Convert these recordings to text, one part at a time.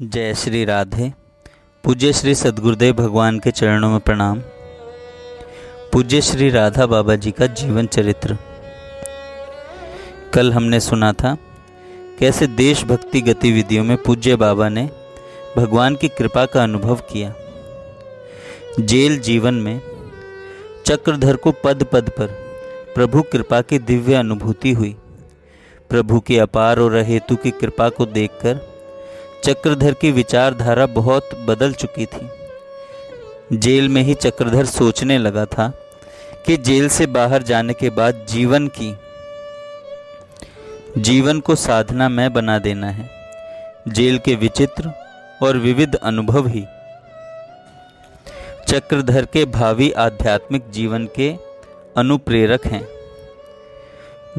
जय श्री राधे। पूज्य श्री सद्गुरुदेव भगवान के चरणों में प्रणाम। पूज्य श्री राधा बाबा जी का जीवन चरित्र। कल हमने सुना था कैसे देशभक्ति गतिविधियों में पूज्य बाबा ने भगवान की कृपा का अनुभव किया। जेल जीवन में चक्रधर को पद पद पर प्रभु कृपा की दिव्य अनुभूति हुई। प्रभु की अपार और अहेतु की कृपा को देखकर चक्रधर की विचारधारा बहुत बदल चुकी थी। जेल में ही चक्रधर सोचने लगा था कि जेल से बाहर जाने के बाद जीवन को साधना में बना देना है। जेल के विचित्र और विविध अनुभव ही चक्रधर के भावी आध्यात्मिक जीवन के अनुप्रेरक हैं।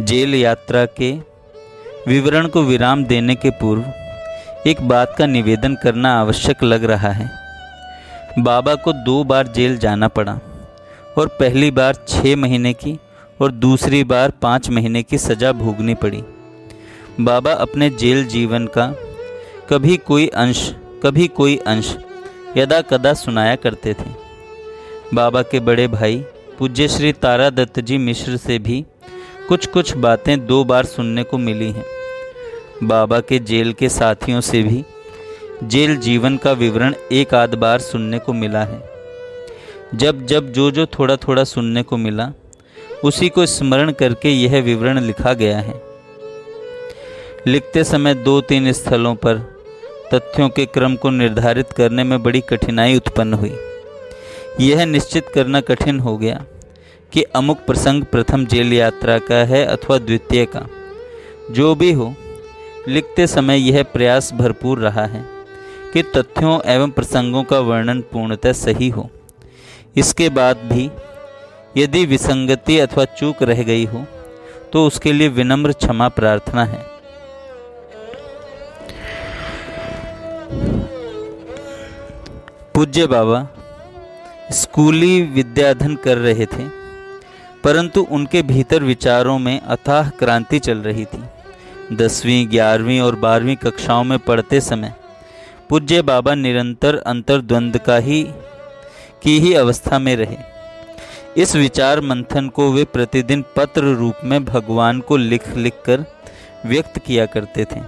जेल यात्रा के विवरण को विराम देने के पूर्व एक बात का निवेदन करना आवश्यक लग रहा है। बाबा को 2 बार जेल जाना पड़ा और पहली बार 6 महीने की और दूसरी बार 5 महीने की सज़ा भोगनी पड़ी। बाबा अपने जेल जीवन का कभी कोई अंश यदा कदा सुनाया करते थे। बाबा के बड़े भाई पूज्य श्री तारादत्त जी मिश्र से भी कुछ बातें 2 बार सुनने को मिली हैं। बाबा के जेल के साथियों से भी जेल जीवन का विवरण 1 आध बार सुनने को मिला है। जब जो थोड़ा सुनने को मिला उसी को स्मरण करके यह विवरण लिखा गया है। लिखते समय 2-3 स्थलों पर तथ्यों के क्रम को निर्धारित करने में बड़ी कठिनाई उत्पन्न हुई। यह निश्चित करना कठिन हो गया कि अमुक प्रसंग प्रथम जेल यात्रा का है अथवा द्वितीय का। जो भी हो, लिखते समय यह प्रयास भरपूर रहा है कि तथ्यों एवं प्रसंगों का वर्णन पूर्णतः सही हो। इसके बाद भी यदि विसंगति अथवा चूक रह गई हो तो उसके लिए विनम्र क्षमा प्रार्थना है। पूज्य बाबा स्कूली विद्याधन कर रहे थे, परंतु उनके भीतर विचारों में अथाह क्रांति चल रही थी। 10वीं, 11वीं और 12वीं कक्षाओं में पढ़ते समय पूज्य बाबा निरंतर अंतर्द्वंद की ही अवस्था में रहे। इस विचार मंथन को वे प्रतिदिन पत्र रूप में भगवान को लिख कर व्यक्त किया करते थे।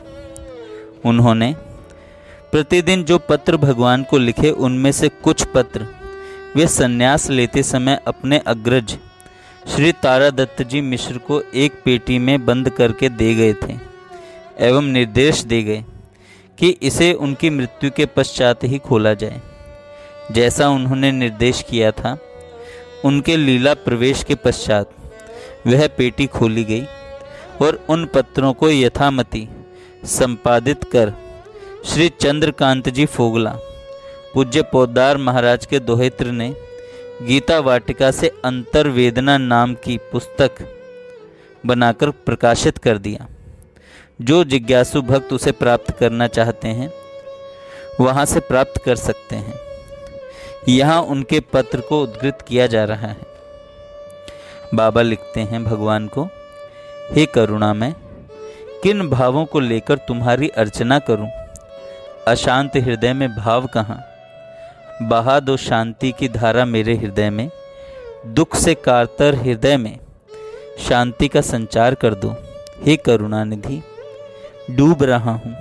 उन्होंने प्रतिदिन जो पत्र भगवान को लिखे उनमें से कुछ पत्र वे संन्यास लेते समय अपने अग्रज श्री तारादत्त जी मिश्र को एक पेटी में बंद करके दे गए थे एवं निर्देश दे गए कि इसे उनकी मृत्यु के पश्चात ही खोला जाए। जैसा उन्होंने निर्देश किया था, उनके लीला प्रवेश के पश्चात वह पेटी खोली गई और उन पत्रों को यथामति संपादित कर श्री चंद्रकांत जी फोगला पूज्य पोद्दार महाराज के दोहित्र ने गीता वाटिका से अंतर्वेदना नाम की पुस्तक बनाकर प्रकाशित कर दिया। जो जिज्ञासु भक्त उसे प्राप्त करना चाहते हैं वहां से प्राप्त कर सकते हैं। यहाँ उनके पत्र को उद्धृत किया जा रहा है। बाबा लिखते हैं भगवान को, हे करुणा मैं किन भावों को लेकर तुम्हारी अर्चना करूं। अशांत हृदय में भाव कहाँ, बहा दो शांति की धारा मेरे हृदय में। दुख से कातर हृदय में शांति का संचार कर दो। हे करुणा निधि डूब रहा हूँ,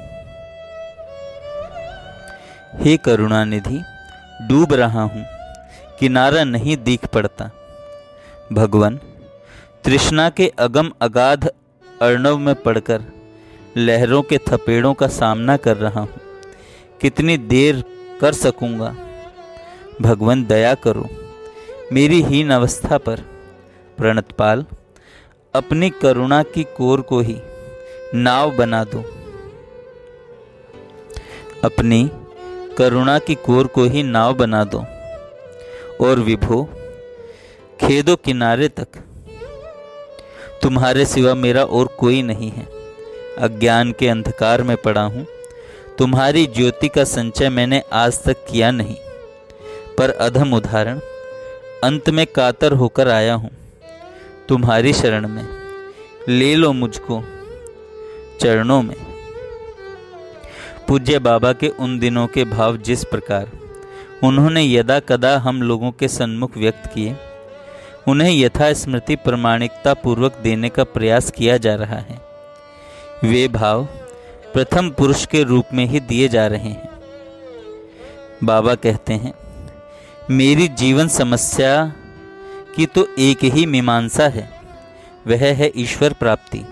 हे करुणा निधि डूब रहा हूँ, किनारा नहीं दिख पड़ता। भगवान तृष्णा के अगम अगाध अर्णव में पड़कर लहरों के थपेड़ों का सामना कर रहा हूँ। कितनी देर कर सकूँगा। भगवान दया करो मेरी हीन अवस्था पर। प्रणतपाल अपनी करुणा की कोर को ही नाव बना दो। अपनी करुणा की कोर को ही नाव बना दो और विभो खेदो किनारे तक। तुम्हारे सिवा मेरा और कोई नहीं है। अज्ञान के अंधकार में पड़ा हूँ। तुम्हारी ज्योति का संचय मैंने आज तक किया नहीं, पर अधम उदाहरण अंत में कातर होकर आया हूँ। तुम्हारी शरण में ले लो मुझको चरणों में। पूज्य बाबा के उन दिनों के भाव जिस प्रकार उन्होंने यदा कदा हम लोगों के सन्मुख व्यक्त किए, उन्हें यथा स्मृति प्रमाणिकता पूर्वक देने का प्रयास किया जा रहा है। वे भाव प्रथम पुरुष के रूप में ही दिए जा रहे हैं। बाबा कहते हैं, मेरी जीवन समस्या की तो एक ही मीमांसा है, वह है ईश्वर प्राप्ति।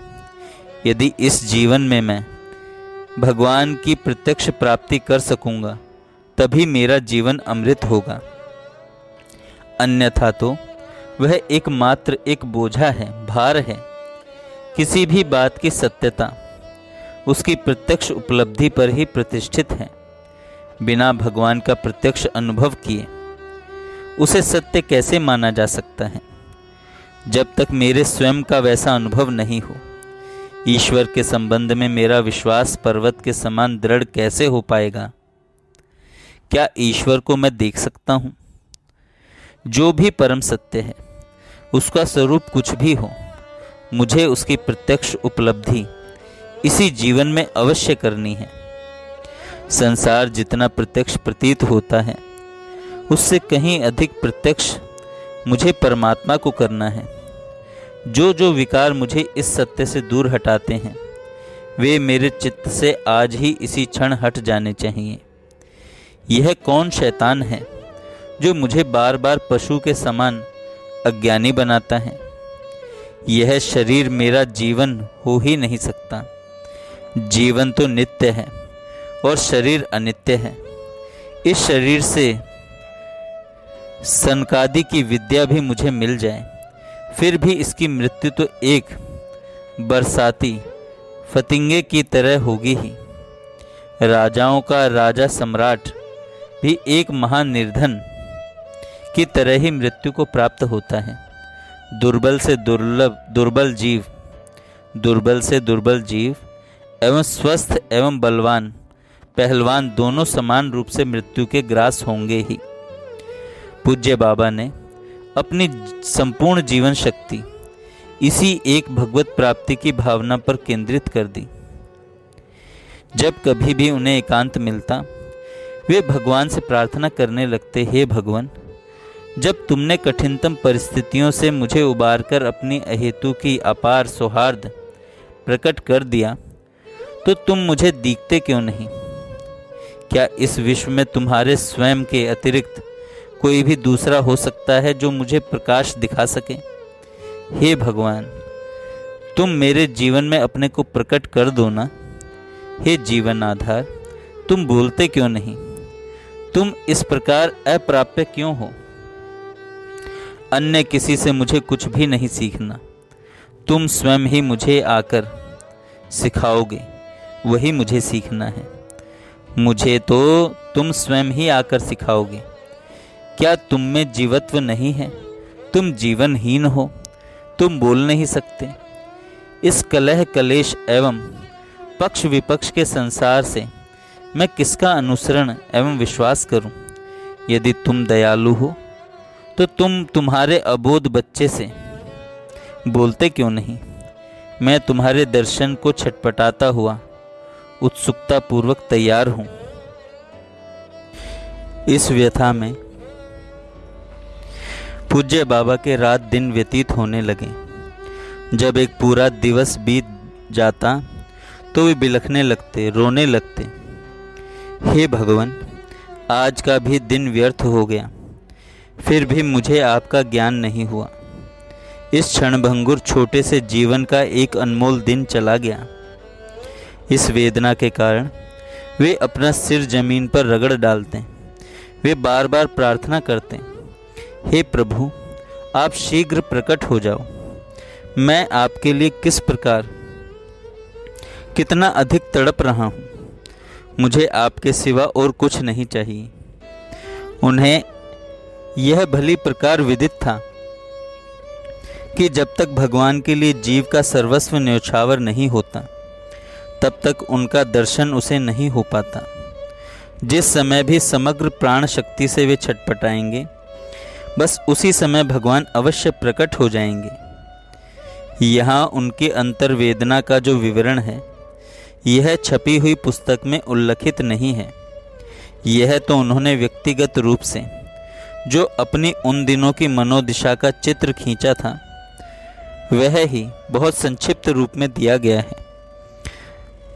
यदि इस जीवन में मैं भगवान की प्रत्यक्ष प्राप्ति कर सकूंगा, तभी मेरा जीवन अमृत होगा। अन्यथा तो वह एकमात्र एक बोझा है, भार है। किसी भी बात की सत्यता उसकी प्रत्यक्ष उपलब्धि पर ही प्रतिष्ठित है। बिना भगवान का प्रत्यक्ष अनुभव किए उसे सत्य कैसे माना जा सकता है? जब तक मेरे स्वयं का वैसा अनुभव नहीं हो, ईश्वर के संबंध में मेरा विश्वास पर्वत के समान दृढ़ कैसे हो पाएगा? क्या ईश्वर को मैं देख सकता हूँ? जो भी परम सत्य है, उसका स्वरूप कुछ भी हो, मुझे उसकी प्रत्यक्ष उपलब्धि इसी जीवन में अवश्य करनी है। संसार जितना प्रत्यक्ष प्रतीत होता है, उससे कहीं अधिक प्रत्यक्ष मुझे परमात्मा को करना है। जो जो विकार मुझे इस सत्य से दूर हटाते हैं, वे मेरे चित्त से आज ही इसी क्षण हट जाने चाहिए। यह कौन शैतान है जो मुझे बार बार पशु के समान अज्ञानी बनाता है? यह शरीर मेरा जीवन हो ही नहीं सकता। जीवन तो नित्य है और शरीर अनित्य है। इस शरीर से सनकादि की विद्या भी मुझे मिल जाए, फिर भी इसकी मृत्यु तो एक बरसाती फतिंगे की तरह होगी ही। राजाओं का राजा सम्राट भी एक महान निर्धन की तरह ही मृत्यु को प्राप्त होता है। दुर्बल से दुर्बल जीव एवं स्वस्थ एवं बलवान पहलवान दोनों समान रूप से मृत्यु के ग्रास होंगे ही। पूज्य बाबा ने अपनी संपूर्ण जीवन शक्ति इसी एक भगवत प्राप्ति की भावना पर केंद्रित कर दी। जब कभी भी उन्हें एकांत मिलता, वे भगवान से प्रार्थना करने लगते, हे भगवान, जब तुमने कठिनतम परिस्थितियों से मुझे उबारकर अपनी अहेतु की अपार सौहार्द प्रकट कर दिया, तो तुम मुझे दिखते क्यों नहीं? क्या इस विश्व में तुम्हारे स्वयं के अतिरिक्त कोई भी दूसरा हो सकता है जो मुझे प्रकाश दिखा सके? हे भगवान, तुम मेरे जीवन में अपने को प्रकट कर दो ना। हे जीवन आधार, तुम बोलते क्यों नहीं? तुम इस प्रकार अप्राप्य क्यों हो? अन्य किसी से मुझे कुछ भी नहीं सीखना, तुम स्वयं ही मुझे आकर सिखाओगे, वही मुझे सीखना है। मुझे तो तुम स्वयं ही आकर सिखाओगे। क्या तुम में जीवत्व नहीं है? तुम जीवनहीन हो, तुम बोल नहीं सकते। इस कलह कलेश एवं पक्ष विपक्ष के संसार से मैं किसका अनुसरण एवं विश्वास करूं? यदि तुम दयालु हो तो तुम तुम्हारे अबोध बच्चे से बोलते क्यों नहीं? मैं तुम्हारे दर्शन को छटपटाता हुआ उत्सुकता पूर्वक तैयार हूं। इस व्यथा में पूज्य बाबा के रात दिन व्यतीत होने लगे। जब एक पूरा दिवस बीत जाता तो वे बिलखने लगते, रोने लगते। हे भगवान, आज का भी दिन व्यर्थ हो गया, फिर भी मुझे आपका ज्ञान नहीं हुआ। इस क्षणभंगुर छोटे से जीवन का एक अनमोल दिन चला गया। इस वेदना के कारण वे अपना सिर जमीन पर रगड़ डालते। वे बार बार प्रार्थना करते, हे प्रभु, आप शीघ्र प्रकट हो जाओ। मैं आपके लिए किस प्रकार कितना अधिक तड़प रहा हूँ। मुझे आपके सिवा और कुछ नहीं चाहिए। उन्हें यह भली प्रकार विदित था कि जब तक भगवान के लिए जीव का सर्वस्व न्यौछावर नहीं होता, तब तक उनका दर्शन उसे नहीं हो पाता। जिस समय भी समग्र प्राण शक्ति से वे छटपटाएंगे, बस उसी समय भगवान अवश्य प्रकट हो जाएंगे। यहाँ उनके अंतर्वेदना का जो विवरण है, यह छपी हुई पुस्तक में उल्लिखित नहीं है। यह तो उन्होंने व्यक्तिगत रूप से जो अपनी उन दिनों की मनोदिशा का चित्र खींचा था वह ही बहुत संक्षिप्त रूप में दिया गया है।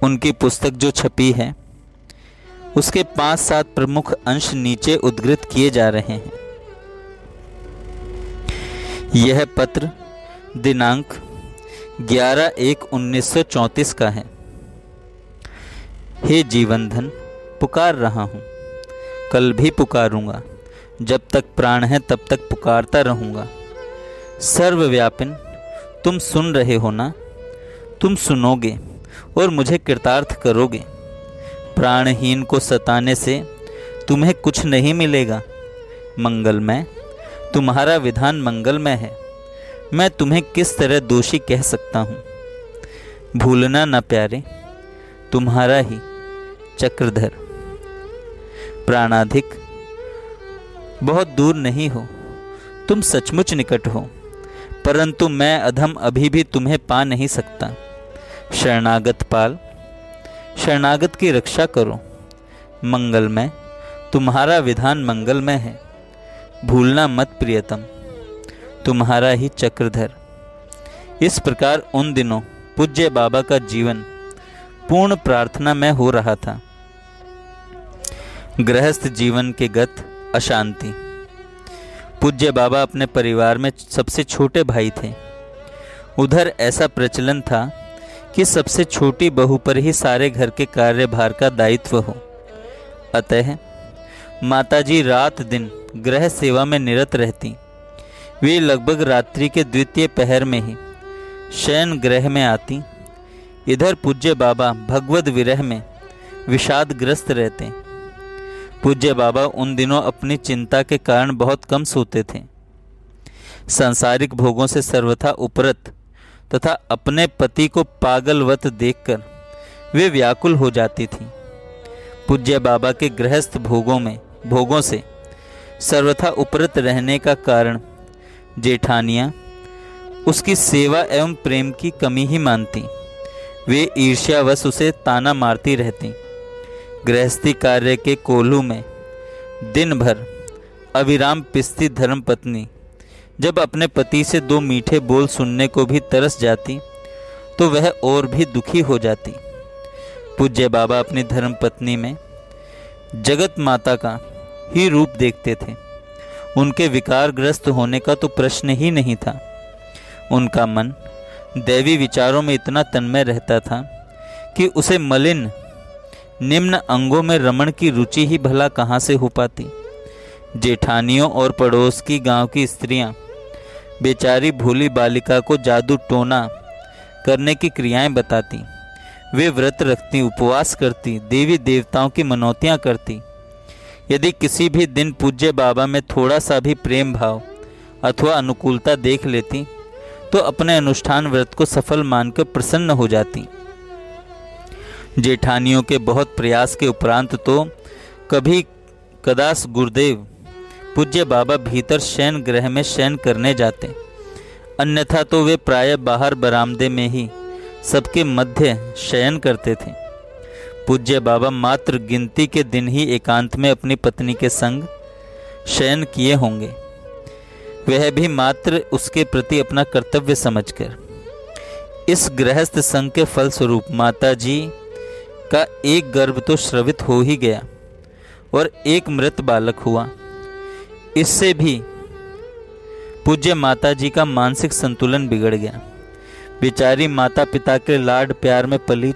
उनकी पुस्तक जो छपी है उसके 5-7 प्रमुख अंश नीचे उद्धृत किए जा रहे हैं। यह पत्र दिनांक 11/1/1934 का है। हे जीवन धन, पुकार रहा हूँ, कल भी पुकारूंगा, जब तक प्राण है तब तक पुकारता रहूंगा। सर्वव्यापिन, तुम सुन रहे हो ना? तुम सुनोगे और मुझे कृतार्थ करोगे। प्राणहीन को सताने से तुम्हें कुछ नहीं मिलेगा। मंगलमय, तुम्हारा विधान मंगलमय है। मैं तुम्हें किस तरह दोषी कह सकता हूँ? भूलना न प्यारे, तुम्हारा ही चक्रधर। प्राणाधिक, बहुत दूर नहीं हो, तुम सचमुच निकट हो, परंतु मैं अधम अभी भी तुम्हें पा नहीं सकता। शरणागत पाल, शरणागत की रक्षा करो। मंगलमय, तुम्हारा विधान मंगलमय है। भूलना मत प्रियतम, तुम्हारा ही चक्रधर। इस प्रकार उन दिनों पूज्य बाबा का जीवन पूर्ण प्रार्थना में हो रहा था। गृहस्थ जीवन के गत अशांति। पूज्य बाबा अपने परिवार में सबसे छोटे भाई थे। उधर ऐसा प्रचलन था कि सबसे छोटी बहू पर ही सारे घर के कार्यभार का दायित्व हो। अतः माताजी रात दिन गृह सेवा में निरत रहती। वे लगभग रात्रि के द्वितीय पहर में ही शयन गृह में आती। इधर पूज्य बाबा भगवद विरह में विषादग्रस्त रहते। पूज्य बाबा उन दिनों अपनी चिंता के कारण बहुत कम सोते थे। सांसारिक भोगों से सर्वथा उपरत तथा अपने पति को पागलवत देखकर वे व्याकुल हो जाती थी। पूज्य बाबा के गृहस्थ भोगों से सर्वथा उपरत रहने का कारण जेठानियाँ उसकी सेवा एवं प्रेम की कमी ही मानती। वे ईर्ष्यावश उसे ताना मारती रहती। गृहस्थी कार्य के कोल्हू में दिन भर अविराम पिसती धर्मपत्नी जब अपने पति से 2 मीठे बोल सुनने को भी तरस जाती तो वह और भी दुखी हो जाती। पूज्य बाबा अपनी धर्मपत्नी में जगत माता का ही रूप देखते थे। उनके विकारग्रस्त होने का तो प्रश्न ही नहीं था। उनका मन दैवी विचारों में इतना तन्मय रहता था कि उसे मलिन निम्न अंगों में रमण की रुचि ही भला कहाँ से हो पाती। जेठानियों और पड़ोस की गांव की स्त्रियां बेचारी भोली बालिका को जादू टोना करने की क्रियाएं बताती। वे व्रत रखती, उपवास करती, देवी देवताओं की मनौतियां करती। यदि किसी भी दिन पूज्य बाबा में थोड़ा सा भी प्रेम भाव अथवा अनुकूलता देख लेती तो अपने अनुष्ठान व्रत को सफल मानकर प्रसन्न हो जाती। जेठानियों के बहुत प्रयास के उपरांत तो कभी कदास गुरुदेव पूज्य बाबा भीतर शयन गृह में शयन करने जाते, अन्यथा तो वे प्रायः बाहर बरामदे में ही सबके मध्य शयन करते थे। पूज्य बाबा मात्र गिनती के दिन ही एकांत में अपनी पत्नी के संग शयन किए होंगे, वह भी मात्र उसके प्रति अपना कर्तव्य समझकर। इस गृहस्थ संग के फलस्वरूप माताजी का एक गर्भ तो स्रवित हो ही गया और एक मृत बालक हुआ। इससे भी पूज्य माताजी का मानसिक संतुलन बिगड़ गया। बेचारी माता पिता के लाड प्यार में पली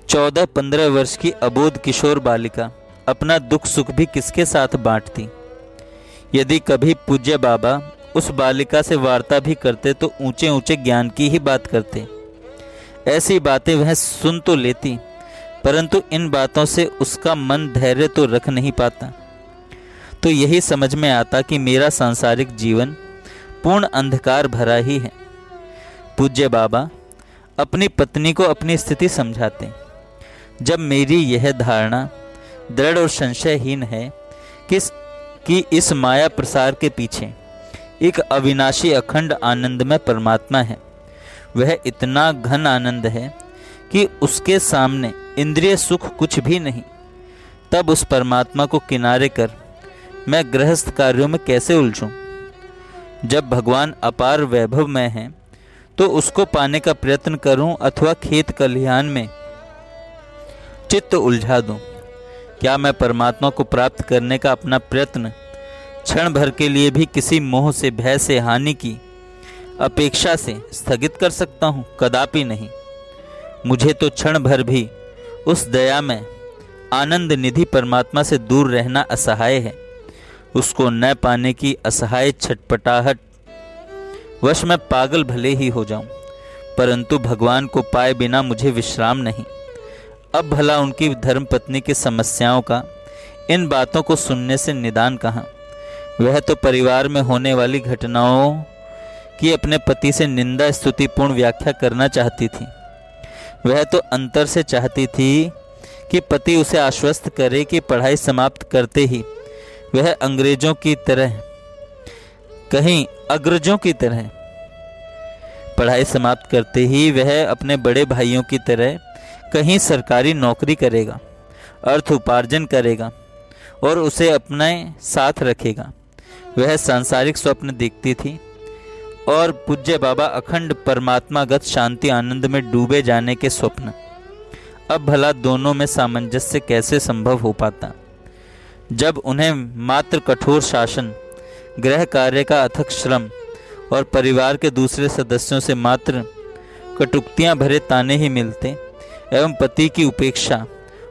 14-15 वर्ष की अबोध किशोर बालिका अपना दुख सुख भी किसके साथ बांटती। यदि कभी पूज्य बाबा उस बालिका से वार्ता भी करते तो ऊंचे ऊंचे ज्ञान की ही बात करते। ऐसी बातें वह सुन तो लेती, परंतु इन बातों से उसका मन धैर्य तो रख नहीं पाता। तो यही समझ में आता कि मेरा सांसारिक जीवन पूर्ण अंधकार भरा ही है। पूज्य बाबा अपनी पत्नी को अपनी स्थिति समझाते। जब मेरी यह धारणा दृढ़ और संशयहीन है कि इस माया प्रसार के पीछे एक अविनाशी अखंड आनंद में परमात्मा है, वह इतना घन आनंद है कि उसके सामने इंद्रिय सुख कुछ भी नहीं, तब उस परमात्मा को किनारे कर मैं गृहस्थ कार्यों में कैसे उलझूं? जब भगवान अपार वैभव में हैं तो उसको पाने का प्रयत्न करूं अथवा खेत खलिहान में चित्त उलझा दूं? क्या मैं परमात्मा को प्राप्त करने का अपना प्रयत्न क्षण भर के लिए भी किसी मोह से, भय से, हानि की अपेक्षा से स्थगित कर सकता हूं? कदापि नहीं। मुझे तो क्षण भर भी उस दया में आनंद निधि परमात्मा से दूर रहना असहाय है। उसको न पाने की असहाय छटपटाहट वश मैं पागल भले ही हो जाऊं, परंतु भगवान को पाए बिना मुझे विश्राम नहीं। अब भला उनकी धर्मपत्नी की समस्याओं का इन बातों को सुनने से निदान कहाँ? वह तो परिवार में होने वाली घटनाओं की अपने पति से निंदा स्तुतिपूर्ण व्याख्या करना चाहती थी। वह तो अंतर से चाहती थी कि पति उसे आश्वस्त करे कि पढ़ाई समाप्त करते ही वह अंग्रेजों की तरह, कहीं अग्रजों की तरह, पढ़ाई समाप्त करते ही वह अपने बड़े भाइयों की तरह कहीं सरकारी नौकरी करेगा, अर्थ उपार्जन करेगा और उसे अपने साथ रखेगा। वह सांसारिक स्वप्न देखती थी और पूज्य बाबा अखंड परमात्मागत शांति आनंद में डूबे जाने के स्वप्न। अब भला दोनों में सामंजस्य कैसे संभव हो पाता, जब उन्हें मात्र कठोर शासन, गृह कार्य का अथक श्रम और परिवार के दूसरे सदस्यों से मात्र कटुक्तियां भरे ताने ही मिलते एवं पति की उपेक्षा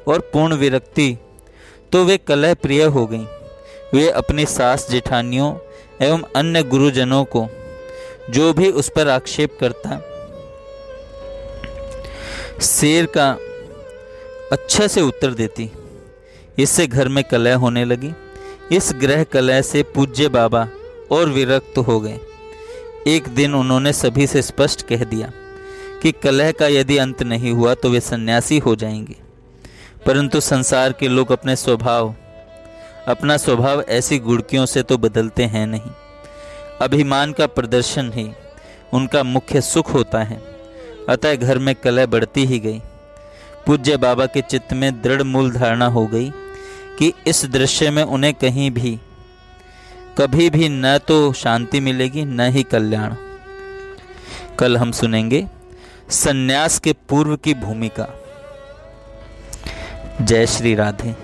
और पूर्ण विरक्ति, तो वे कलह प्रिय हो गईं। वे अपनी सास जेठानियों एवं अन्य गुरुजनों को जो भी उस पर आक्षेप करता, शेर का अच्छा से उत्तर देती। इससे घर में कलह होने लगी। इस गृह कलह से पूज्य बाबा और विरक्त हो गए। एक दिन उन्होंने सभी से स्पष्ट कह दिया कि कलह का यदि अंत नहीं हुआ तो वे सन्यासी हो जाएंगे। परंतु संसार के लोग अपना स्वभाव ऐसी गुड़कियों से तो बदलते हैं नहीं। अभिमान का प्रदर्शन ही उनका मुख्य सुख होता है। अतः घर में कलह बढ़ती ही गई। पूज्य बाबा के चित्त में दृढ़ मूल धारणा हो गई कि इस दृश्य में उन्हें कहीं भी, कभी भी न तो शांति मिलेगी न ही कल्याण। कल हम सुनेंगे सन्यास के पूर्व की भूमिका। जय श्री राधे।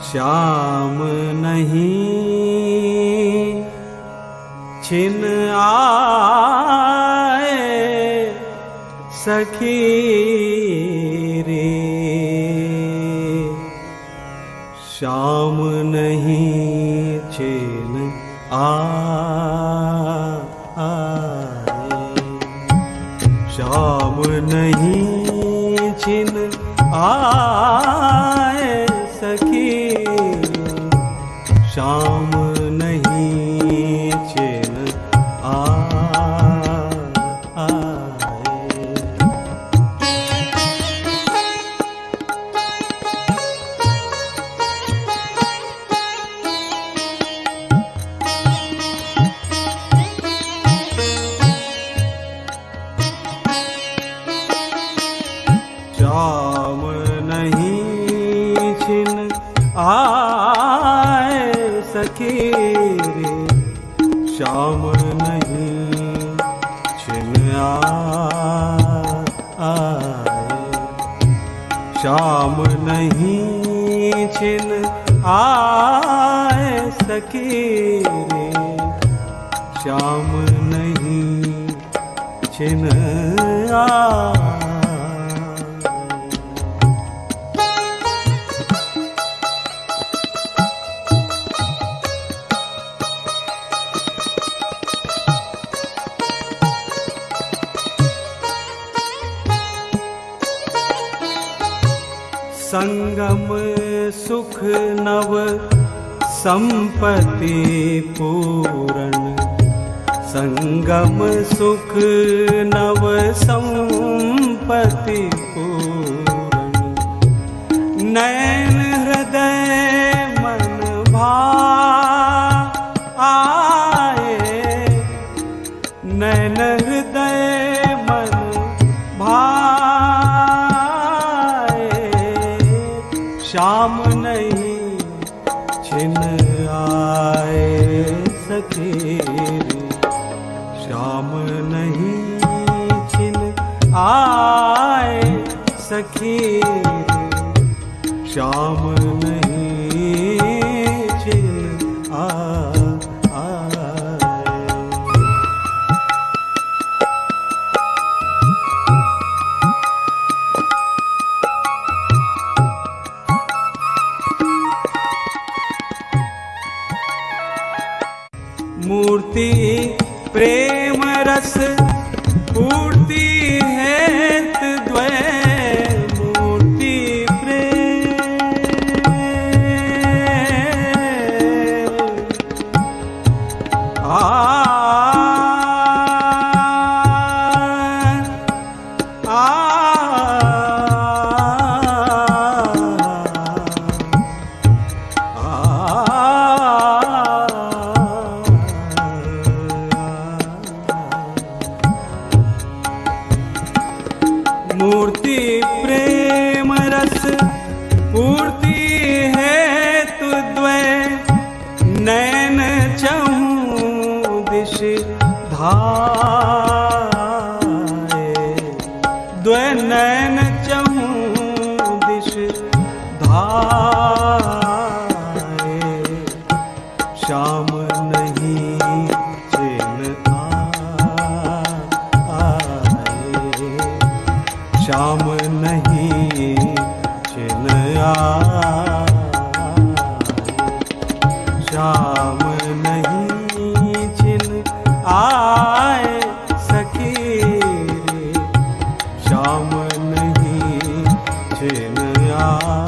श्याम नहीं छिन आए सखी रे, श्याम नहीं छिन आए, श्याम नहीं छिन आए सखी, श्याम नहीं छिन आए। श्याम नहीं छिन आए सखी रे, श्याम नहीं छिन आए, श्याम नहीं छिन आए सखी रे, श्याम छिन आए। संगम सुख नव संपत्ति पूरण, संगम सुख नव संपत्ति पूरण। नैन हृदय मन भाए, नैन हृदय मन श्याम नहीं छिन आए सखी रे, श्याम नहीं छिन आए सखी रे, श्याम नहीं छिन आए। मूर्ति प्रेम रस पूर्ति हेत द्वय, मूर्ति प्रेम मूर्ति प्रेम रस पूर्ति हेतु द्वय, नैन चहु दिश धाये, द्वय नैन चहु दिश धाये। श्याम नहीं छिन आए, श्याम नहीं छिन आए, श्याम नहीं छिन आए सखी रे, श्याम नहीं छिन आए।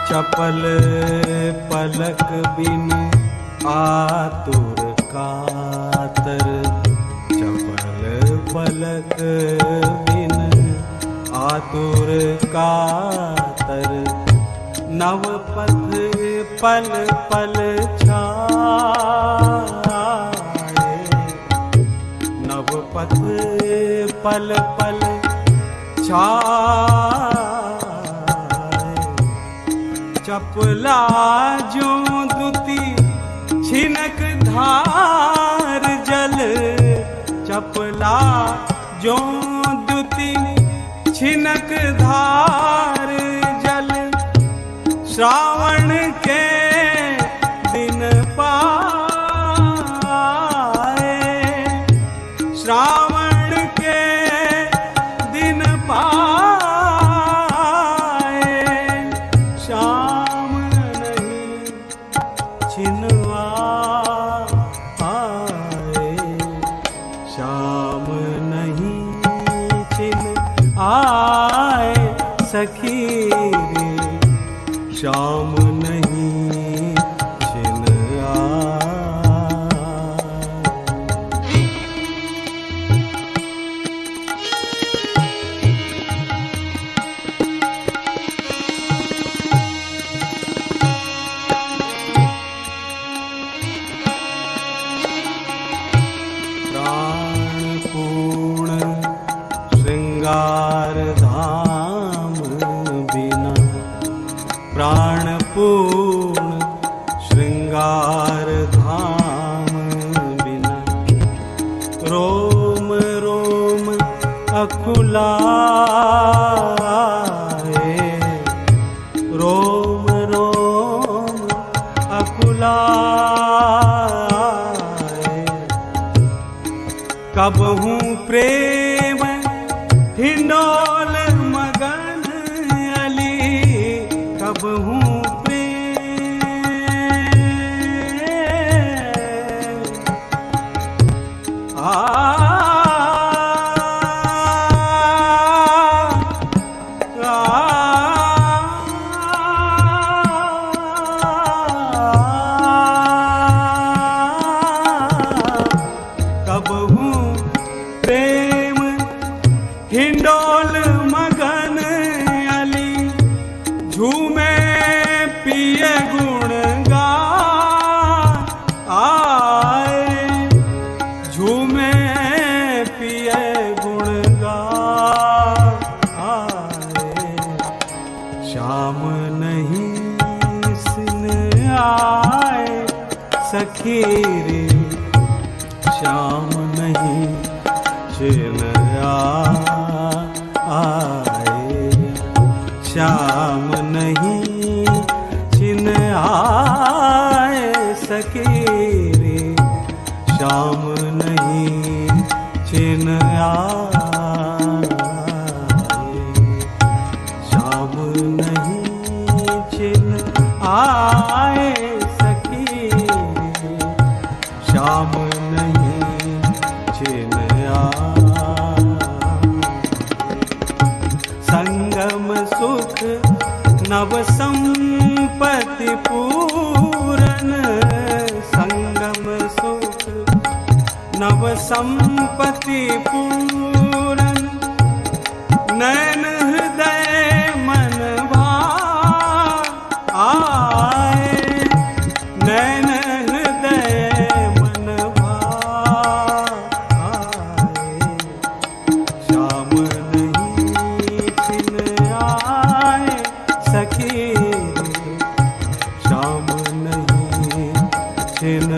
चपल पलक बिन आतुर कातर, चपल पलक बिन आतुर कातर। नवपथ पल पल छाए, नवपथ पल पल छाए। चपला जो दुति छिनक धार जल, चपला जो दुति छिनक धार जल। श्रावण के दिन पाए, श्रावण के दिन पाए। श्याम नहीं छिन आए, श्याम नहीं छिन आए सखी रे, श्याम नहीं छिन श्रृंगार धाम बिना, प्राण अकुलाए, रोम रोम अकुलाए। कबहू प्रेम हिंडोल मगन अली, कबहू हिंडोल मगन अली, झूमे पिए गुण गान आए, झूमे पिए गुण गान आए। शाम नहीं सिन आए सखी रे, शाम नहीं छिन आए, शाम नहीं छिन आए सके रे, शाम नहीं छिन आए, शाम नहीं छिन आए सके रे, शाम नहीं छिन आए। संगम सुख नव संपत्ति पूरन, संगम सुख नव संपत्ति पूरन, नैन हृदय मन भाव आए, नैन हृदय मन भाव आए। शाम सखी शाम नहीं छिन